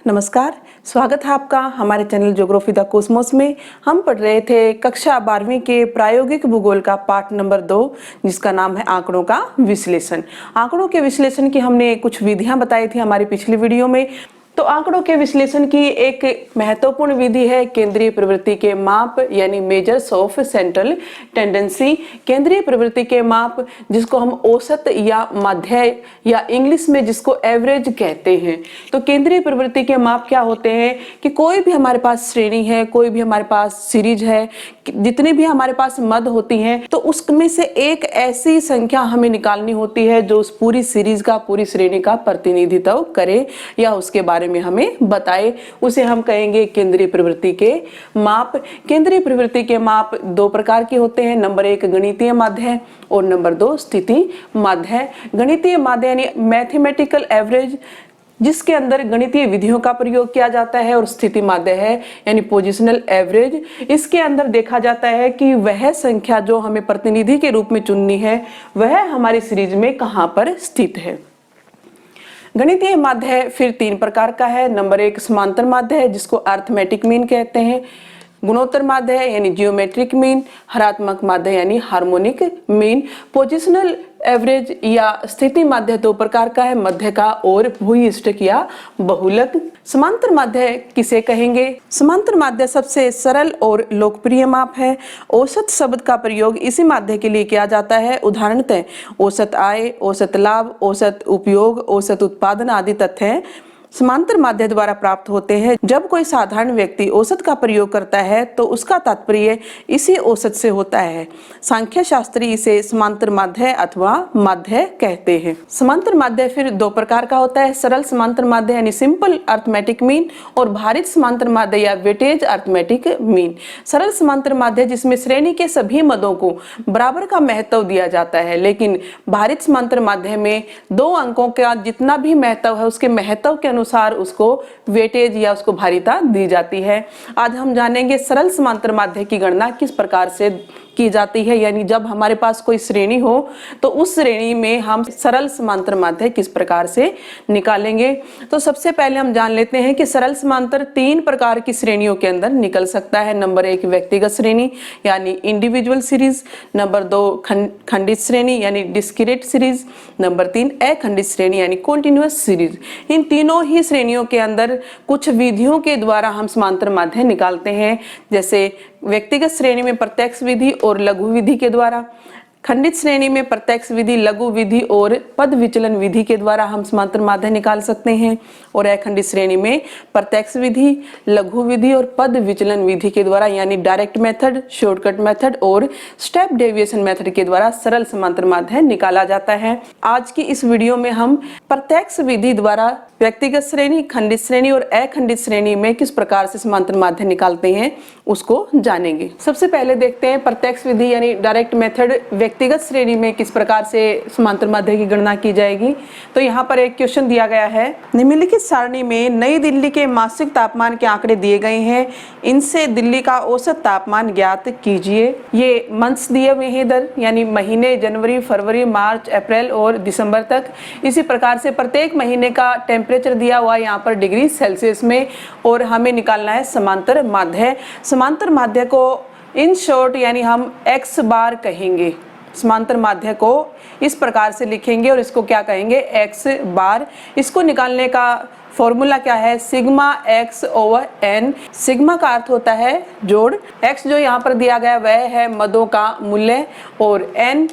नमस्कार, स्वागत है आपका हमारे चैनल ज्योग्राफी द कॉस्मोस में। हम पढ़ रहे थे कक्षा 12वीं के प्रायोगिक भूगोल का पाठ नंबर 2, जिसका नाम है आंकड़ों का विश्लेषण। आंकड़ों के विश्लेषण की हमने कुछ विधियां बताई थी हमारी पिछली वीडियो में। तो आंकड़ों के विश्लेषण की एक महत्वपूर्ण विधि है केंद्रीय प्रवृत्ति के माप, यानी मेजर्स ऑफ सेंट्रल टेंडेंसी। केंद्रीय प्रवृत्ति के माप, जिसको हम औसत या माध्य या इंग्लिश में जिसको एवरेज कहते हैं। तो केंद्रीय प्रवृत्ति के माप क्या होते हैं कि कोई भी हमारे पास श्रेणी है, कोई भी हमारे पास सीरीज है, जितनी भी हमारे पास मद होती हैं, तो उसमें से एक ऐसी संख्या हमें निकालनी होती है जो उस पूरी सीरीज का, पूरी श्रेणी का प्रतिनिधित्व करे या उसके बारे में हमें बताए। उसे हम कहेंगे केंद्रीय प्रवृत्ति के माप। केंद्रीय प्रवृत्ति के माप दो प्रकार के होते हैं। नंबर 1 गणितीय माध्य और नंबर 2 स्थिति माध्य। गणितीय माध्य यानी मैथमेटिकल एवरेज, जिसके अंदर गणितीय विधियों का प्रयोग किया जाता है, और स्थिति माध्य है यानी पोजिशनल एवरेज। इसके अंदर देखा जाता है कि वह संख्या जो हमें प्रतिनिधि के रूप में चुननी है वह हमारी सीरीज में कहां पर स्थित है। गणितीय माध्य फिर 3 प्रकार का है। नंबर 1 समांतर माध्य है, जिसको अर्थमेटिक मीन कहते हैं। गुणोत्तर माध्य है यानी जियोमेट्रिक मीन। हरात्मक माध्य यानी हार्मोनिक मीन। पोजिशनल एवरेज या स्थिति माध्य 2 प्रकार का है, मध्य का और भूयिष्ठक या बहुलक। समांतर माध्य किसे कहेंगे? समांतर माध्य सबसे सरल और लोकप्रिय माप है। औसत शब्द का प्रयोग इसी माध्य के लिए किया जाता है। उदाहरणतः औसत आय, औसत लाभ, औसत उपयोग, औसत उत्पादन आदि तथ्य समांतर माध्य द्वारा प्राप्त होते हैं। जब कोई साधारण व्यक्ति औसत का प्रयोग करता है तो उसका तात्पर्य इसी औसत से होता है। सांख्य शास्त्री इसे समांतर माध्य अथवा माध्य कहते हैं। समांतर माध्य फिर 2 प्रकार का होता है। सरल समांतर माध्य यानी सिंपल अर्थमेटिक मीन, और भारित समांतर माध्य या वेटेज अर्थमेटिक मीन। सरल समांतर माध्य जिसमें श्रेणी के सभी मदों को बराबर का महत्व दिया जाता है, लेकिन भारित समांतर माध्य में 2 अंकों का जितना भी महत्व है उसके महत्व के अनुसार उसको वेटेज या उसको भारिता दी जाती है। आज हम जानेंगे सरल समांतर माध्य की गणना किस प्रकार से की जाती है, यानी जब हमारे पास कोई श्रेणी हो तो उस श्रेणी में हम सरल समांतर माध्य किस प्रकार से निकालेंगे। तो सबसे पहले हम जान लेते हैं कि सरल समांतर 3 प्रकार की श्रेणियों के अंदर निकल सकता है। नंबर 1 व्यक्तिगत श्रेणी यानी इंडिविजुअल सीरीज। नंबर 2 खंडित श्रेणी यानी डिस्क्रीट सीरीज। नंबर 3 अखंडित श्रेणी यानी कॉन्टिन्यूअस सीरीज। इन तीनों ही श्रेणियों के अंदर कुछ विधियों के द्वारा हम समांतर माध्य निकालते हैं, जैसे व्यक्तिगत श्रेणी में प्रत्यक्ष विधि और लघु विधि के द्वारा, खंडित श्रेणी में प्रत्यक्ष विधि, लघु विधि और पद विचलन विधि के द्वारा हम समांतर माध्य निकाल सकते हैं, और अखंडित श्रेणी में प्रत्यक्ष विधि, लघु विधि और पद विचलन विधि के द्वारा यानी डायरेक्ट मेथड, शॉर्टकट मेथड और स्टेप डेविएशन मेथड के द्वारा सरल समांतर माध्य निकाला जाता है। आज की इस वीडियो में हम प्रत्यक्ष विधि द्वारा व्यक्तिगत श्रेणी, खंडित श्रेणी और अखंडित श्रेणी में किस प्रकार से समांतर माध्य निकालते हैं उसको जानेंगे। सबसे पहले देखते हैं प्रत्यक्ष विधि यानी डायरेक्ट मेथड व्यक्तिगत श्रेणी में किस प्रकार से समांतर माध्य की गणना की जाएगी। तो यहाँ पर एक क्वेश्चन दिया गया है। निम्नलिखित सारणी में नई दिल्ली के मासिक तापमान के आंकड़े दिए गए हैं, इनसे दिल्ली का औसत तापमान ज्ञात कीजिए। ये मंथ्स दिए हुए हैं इधर, यानी महीने जनवरी, फरवरी, मार्च, अप्रैल और दिसंबर तक। इसी प्रकार से प्रत्येक महीने का टेम्परेचर दिया हुआ है यहाँ पर डिग्री सेल्सियस में, और हमें निकालना है समांतर माध्य। समांतर माध्य को इन शॉर्ट यानी हम x बार कहेंगे। समांतर माध्य को इस प्रकार से लिखेंगे और इसको क्या कहेंगे? x बार। इसको निकालने का फॉर्मूला क्या है? Sigma x over n। Sigma का अर्थ होता है जोड़, x जो यहाँ पर दिया गया वह है मदों का मूल्य, और n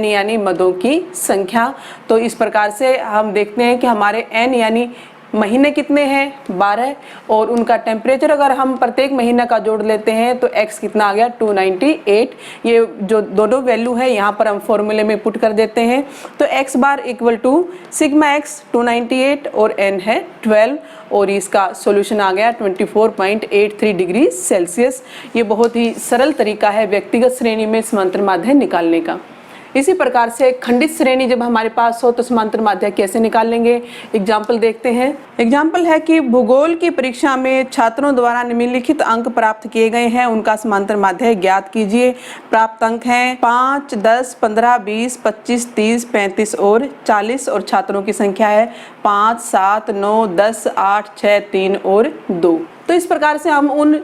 यानी मदों की संख्या। तो इस प्रकार से हम देखते हैं कि हमारे n यानी महीने कितने हैं? 12, और उनका टेम्परेचर अगर हम प्रत्येक महीना का जोड़ लेते हैं तो x कितना आ गया? 298। ये जो दोनों वैल्यू है यहाँ पर हम फॉर्मूले में पुट कर देते हैं। तो x bar equal to sigma x 298 और n है 12, और इसका सॉल्यूशन आ गया 24.83 डिग्री सेल्सियस। ये बहुत ही सरल तरीका है व्यक्तिगत श्रेणी में समांतर माध्य निकालने का। इसी प्रकार से खंडित श्रेणी जब हमारे पास हो तो समांतर माध्य कैसे निकाल लेंगे, एग्जाम्पल देखते हैं। एग्जाम्पल है कि भूगोल की परीक्षा में छात्रों द्वारा निम्नलिखित अंक प्राप्त किए गए हैं, उनका समांतर माध्य ज्ञात कीजिए। प्राप्त अंक हैं 5, 10, 15, 20, 25, 30, 35 और 40 और छात्रों की संख्या है 5, 7, 9, 10, 8, 6, 3 और 2। तो इस प्रकार से हम उन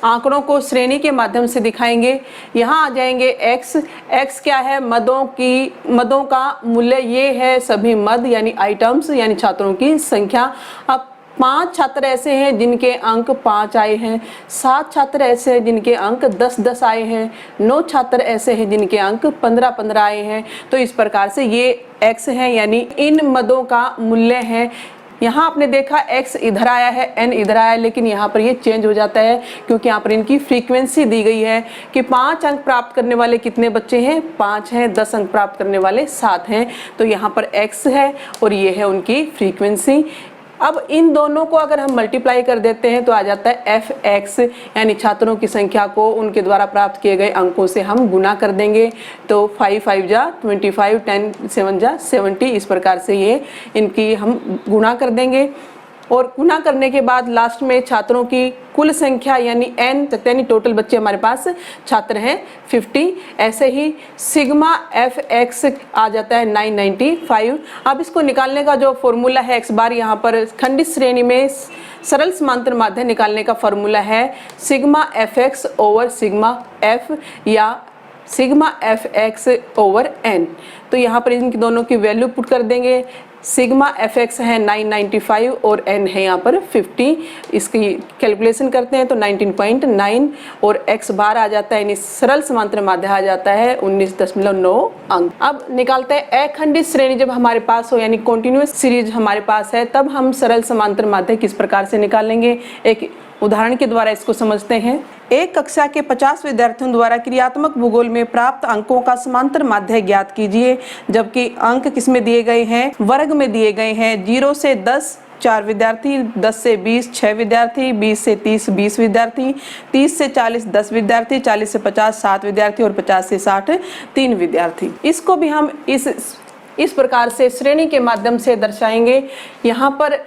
आंकड़ों को श्रेणी के माध्यम से दिखाएंगे। यहाँ आ जाएंगे x क्या है, मदों का मूल्य, ये है सभी मद यानी आइटम्स यानी छात्रों की संख्या। अब 5 छात्र ऐसे हैं जिनके अंक 5 आए हैं, 7 छात्र ऐसे हैं जिनके अंक 10-10 आए हैं, 9 छात्र ऐसे हैं जिनके अंक 15-15 आए हैं। तो इस प्रकार से ये x है यानी इन मदों का मूल्य है। यहाँ आपने देखा x इधर आया है, n इधर आया है, लेकिन यहाँ पर ये चेंज हो जाता है क्योंकि यहाँ पर इनकी फ्रीक्वेंसी दी गई है कि 5 अंक प्राप्त करने वाले कितने बच्चे हैं, 5 हैं, 10 अंक प्राप्त करने वाले 7 हैं। तो यहाँ पर x है और ये है उनकी फ्रीक्वेंसी। अब इन दोनों को अगर हम मल्टीप्लाई कर देते हैं तो आ जाता है fx यानी छात्रों की संख्या को उनके द्वारा प्राप्त किए गए अंकों से हम गुना कर देंगे। तो 5 5 जा 25, 10 7 जा 70, इस प्रकार से ये इनकी हम गुना कर देंगे। और गुना करने के बाद लास्ट में छात्रों की कुल संख्या यानी n यानी टोटल बच्चे हमारे पास छात्र हैं 50। ऐसे ही सिग्मा fx आ जाता है 995। अब इसको निकालने का जो फॉर्मूला है x बार, यहाँ पर खंडित श्रेणी में सरल समांतर माध्य निकालने का फॉर्मूला है sigma fx over sigma f या सिग्मा fx ओवर n। तो यहाँ पर इनकी दोनों की वैल्यू पुट कर देंगे। सिग्मा fx है 995 और n है यहाँ पर 50। इसकी कैलकुलेशन करते हैं तो 19.9 और x बार आ जाता है यानी सरल समांतर माध्य आ जाता है 19.9 अंक। अब निकालते हैं अखंडित श्रेणी जब हमारे पास हो यानी कॉन्टिन्यूअस सीरीज हमारे पास है, तब हम सरल समांतर माध्य किस प्रकार से निकालेंगे, एक उदाहरण के द्वारा इसको समझते हैं। एक कक्षा के 50 विद्यार्थियों द्वारा क्रियात्मक भूगोल में प्राप्त अंकों का समांतर माध्य ज्ञात कीजिए, जबकि अंक किसमें दिए गए हैं, वर्ग में दिए गए हैं। 0 से 10 4 विद्यार्थी, 10 से 20 6 विद्यार्थी, 20 से 30 20 विद्यार्थी, 30 से 40 10 विद्यार्थी, 40 से 50 7 विद्यार्थी और 50 से 60 3 विद्यार्थी। इसको भी हम इस प्रकार से श्रेणी के माध्यम से दर्शाएंगे। यहाँ पर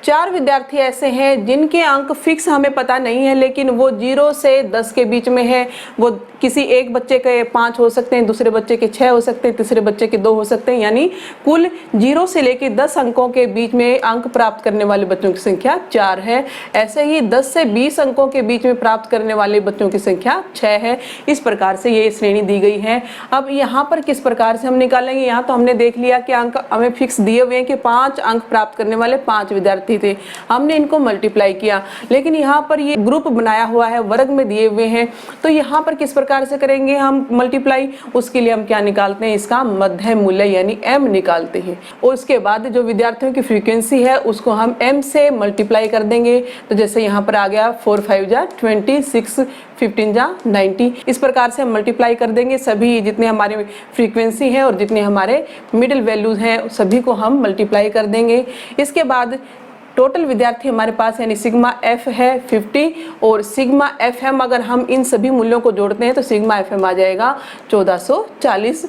4 विद्यार्थी ऐसे हैं जिनके अंक फिक्स हमें पता नहीं है, लेकिन वो 0 से 10 के बीच में है। वो किसी एक बच्चे के 5 हो सकते हैं, दूसरे बच्चे के 6 हो सकते हैं, तीसरे बच्चे के 2 हो सकते हैं, यानी कुल 0 से लेकर 10 अंकों के बीच में अंक प्राप्त करने वाले बच्चों की संख्या 4 है। ऐसे ही 10 से 20 अंकों के बीच में प्राप्त करने वाले बच्चों की संख्या 6 है। इस प्रकार से ये श्रेणी दी गई है। अब यहाँ पर किस प्रकार से हम निकालेंगे, यहाँ तो हमने देख लिया कि अंक हमें फिक्स दिए हुए हैं कि 5 अंक प्राप्त करने वाले 5 विद्यार्थी थे, हमने इनको मल्टीप्लाई किया, लेकिन यहाँ पर ये ग्रुप बनाया हुआ है, वर्ग में दिए हुए हैं। तो यहाँ पर किस प्रकार से करेंगे हम मल्टीप्लाई, उसके लिए हम क्या निकालते हैं, इसका मध्य मूल्य यानी m निकालते हैं। और उसके बाद जो विद्यार्थियों की फ्रीक्वेंसी है उसको हम m से मल्टीप्लाई कर देंगे। तो जैसे यहाँ पर आ गया 4 5 जा 20, 6 15 जा 90। इस प्रकार से हम मल्टीप्लाई कर देंगे। सभी जितने हमारे फ्रीक्वेंसी है और जितने हमारे मिडिल वैल्यूज हैं सभी को हम मल्टीप्लाई कर देंगे। इसके बाद टोटल विद्यार्थी हमारे पास यानी सिग्मा f है 50 और सिग्मा fm अगर हम इन सभी मूल्यों को जोड़ते हैं तो सिग्मा fm आ जाएगा 1440।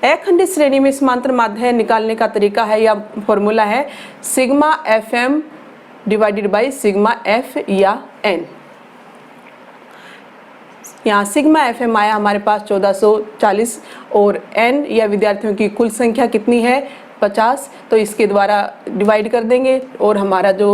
अखंडित श्रेणी में समांतर माध्य निकालने का तरीका है या फॉर्मूला है sigma fm divided by sigma f या n। यहाँ सिग्मा fm आया हमारे पास 1440 और n या विद्यार्थियों की कुल संख्या कितनी है 50, तो इसके द्वारा डिवाइड कर देंगे और हमारा जो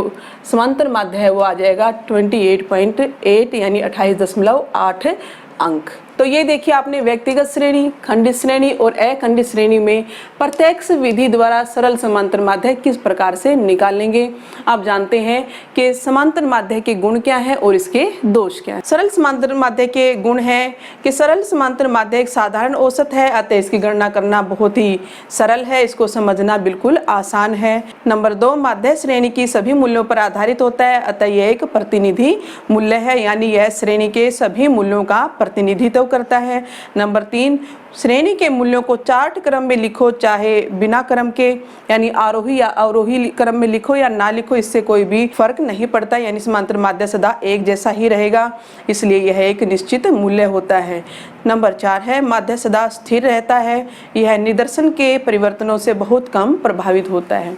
समांतर माध्य है वो आ जाएगा 28.8 यानी 28.8 अंक। तो ये देखिए आपने व्यक्तिगत श्रेणी, खंडित श्रेणी और अखंडित श्रेणी में प्रत्यक्ष विधि द्वारा सरल समांतर माध्य किस प्रकार से निकालेंगे। आप जानते हैं कि समांतर माध्य के गुण क्या है और इसके दोष क्या है। सरल समांतर माध्य के गुण हैं कि सरल समांतर माध्य एक साधारण औसत है, अतः इसकी गणना करना बहुत ही सरल है, इसको समझना बिल्कुल आसान है। नंबर 2, माध्य श्रेणी की सभी मूल्यों पर आधारित होता है, अतः यह एक प्रतिनिधि मूल्य है, यानी यह श्रेणी के सभी मूल्यों का प्रतिनिधित्व करता है। नंबर 3, श्रेणी के मूल्यों को चार्ट क्रम में लिखो, चाहे बिना क्रम के, यानी आरोही या अवरोही क्रम में लिखो या ना लिखो, इससे कोई भी फर्क नहीं पड़ता, यानी समांतर माध्य सदा एक जैसा ही रहेगा, इसलिए यह एक निश्चित मूल्य होता है। नंबर 4 है माध्य सदा स्थिर रहता है, यह निदर्शन के परिवर्तनों से बहुत कम प्रभावित होता है।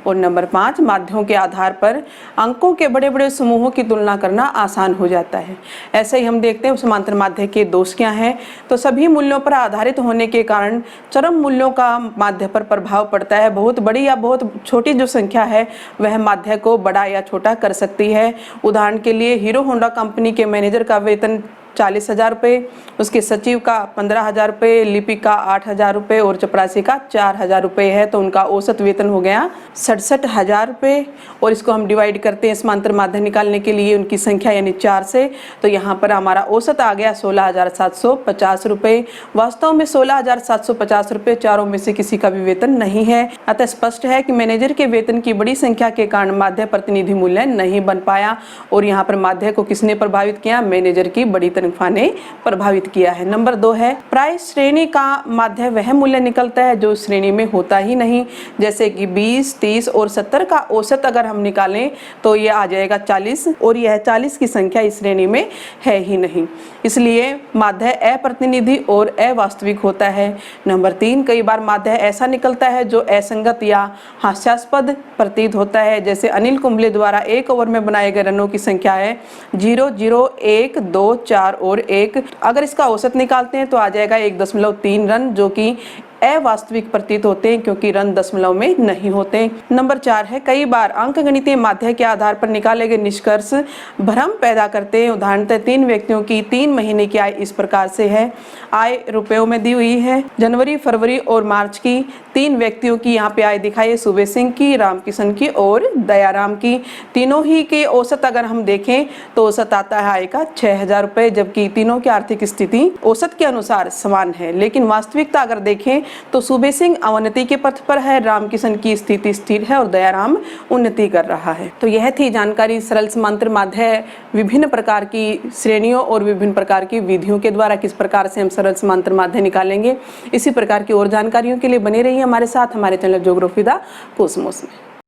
और नंबर 5, माध्यों के आधार पर अंकों के बड़े बड़े समूहों की तुलना करना आसान हो जाता है। ऐसे ही हम देखते हैं समांतर माध्य के दोष क्या हैं। तो सभी मूल्यों पर आधारित होने के कारण चरम मूल्यों का माध्य पर प्रभाव पड़ता है। बहुत बड़ी या बहुत छोटी जो संख्या है वह माध्य को बड़ा या छोटा कर सकती है। उदाहरण के लिए हीरो होंडा कंपनी के मैनेजर का वेतन 40,000 रुपये, उसके सचिव का 15,000 रुपये, लिपिक का 8,000 रुपये और चपरासी का 4,000 रुपये है, तो उनका औसत वेतन हो गया 67,000 रुपये। और इसको हम डिवाइड करते हैं समांतर माध्य निकालने के लिए उनकी संख्या यानी 4 से, तो यहाँ पर हमारा औसत आ गया 16,750 रुपये। वास्तव में 16,750 रुपये चारों में से किसी का भी वेतन नहीं है। अतः स्पष्ट है कि मैनेजर के वेतन की बड़ी संख्या के कारण माध्य प्रतिनिधि मूल्य नहीं बन पाया। और यहाँ पर माध्य को किसने प्रभावित किया? मैनेजर की बड़ी तनख्वाह ने प्रभावित किया है। नंबर 2 है प्राय श्रेणी का माध्य वह मूल्य निकलता है जो श्रेणी में होता ही नहीं, जैसे कि 20, 30 और 70 का औसत अगर हम निकालें तो ये आ जाएगा 40, और यह 40 की संख्या इस श्रेणी में है ही नहीं, इसलिए माध्य अप्रतिनिधि और अवास्तविक होता है। नंबर 3, कई बार माध्य ऐसा निकलता है जो असंगत या हास्यास्पद प्रतीत होता है, जैसे अनिल कुंबले द्वारा 1 ओवर में बनाए गए रनों की संख्या है 0, 0, 1, 2, 4 और 1। अगर इसका औसत निकालते हैं तो आ जाएगा 1.3 रन, जो कि अवास्तविक प्रतीत होते हैं क्योंकि रन दशमलव में नहीं होते। नंबर 4 है कई बार अंकगणितीय माध्य के आधार पर निकाले गए निष्कर्ष भ्रम पैदा करते हैं। उदाहरणतः 3 व्यक्तियों की 3 महीने की आय इस प्रकार से है। आय रुपयों में दी हुई है। जनवरी, फरवरी और मार्च की 3 व्यक्तियों की यहाँ पे आय दिखाई है, सुबे सिंह की, रामकिशन की और दयाराम की। तीनों ही के औसत अगर हम देखें तो औसत आता है आय का 6,000 रुपये, जबकि तीनों की आर्थिक स्थिति औसत के अनुसार समान है। लेकिन वास्तविकता अगर देखें तो सुबे सिंह अवनति के पथ पर है, रामकिशन की स्थिति स्थिर है और दयाराम उन्नति कर रहा है। तो यह थी जानकारी सरल समांतर माध्य विभिन्न प्रकार की श्रेणियों और विभिन्न प्रकार की विधियों के द्वारा किस प्रकार से हम सरल समांतर माध्य निकालेंगे। इसी प्रकार की और जानकारियों के लिए बने रहिए हमारे साथ, हमारे चैनल ज्योग्राफी द कॉस्मोस में।